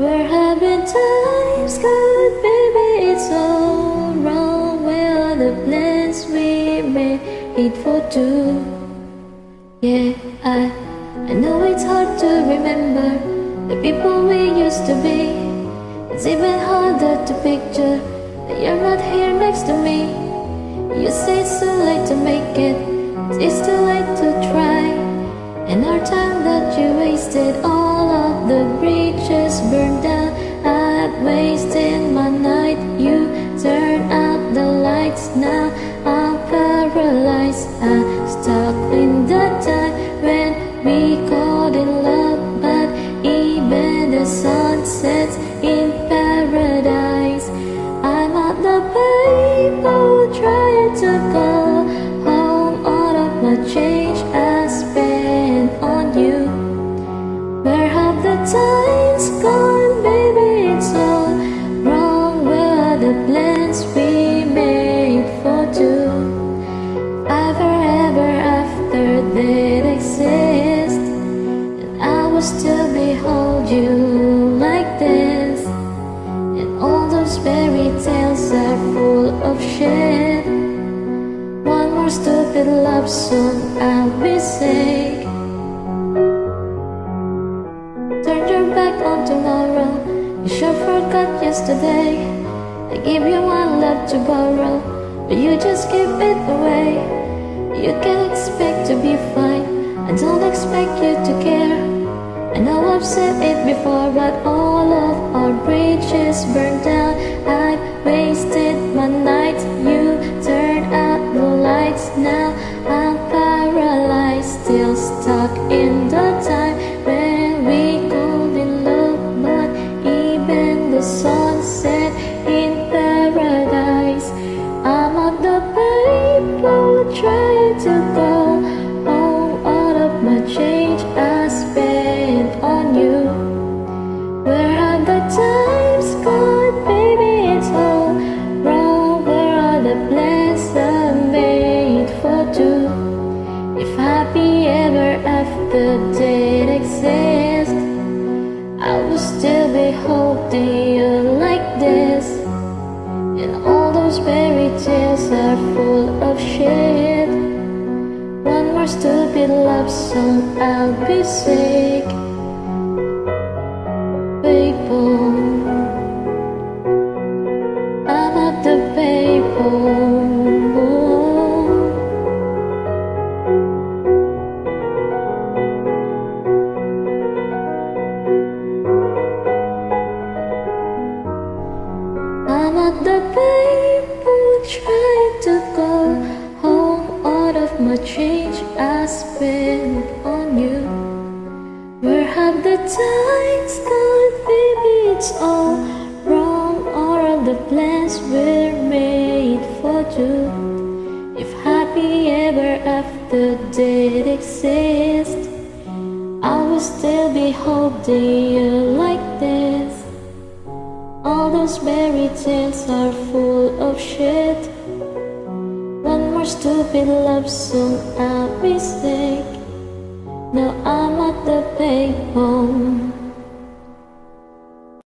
Where have been times gone, baby, it's all wrong. Where are the plans we made for two? Yeah, I know it's hard to remember the people we used to be. It's even harder to picture that you're not here next to me. You say it's too late to make it, it's too late to try. And our time that you wasted, all of the bridges burned down. I'd wasted my night, you turned out the lights. Now I'm paralyzed, I'm stuck in the time when we called in love. But even the sun sets in paradise. I'm at the payphone trying to call home. All of my change I spent on you. Where have the times gone, baby, it's all wrong. Where are the plans we made for two? Ever after that exist, and I will still behold you like this. And all those fairy tales are full of shit. One more stupid love song, I'll be sick. Turn your back on tomorrow, you sure forgot yesterday. I give you one love to borrow, but you just give it away. You can expect to be fine, I don't expect you to care. I know I've said it before, but all of our bridges burned down. I wasted my night, you turned out the lights. Now I'm paralyzed, still stuck in the time when we could in love. But even the sun set in paradise. I'm at the payphone trying to go home. All of my change I spent on you. Where have the times gone, baby, it's all wrong. Where are the plans I made for two? If happy ever after did exist, I would still be holding you like this. And all those fairy tales are full of shit. One more stupid love song, I'll be sick. Payphone, I'm at the payphone. I'm at the payphone trying to go home. All of my change I spent on you. Where have the times gone, baby, it's all wrong. All of the plans were made for two. If happy ever after did exist, I will still be holding you like this. All those fairy tales are full of shit. One more stupid love song, I'll be sick. Now I'm at the payphone.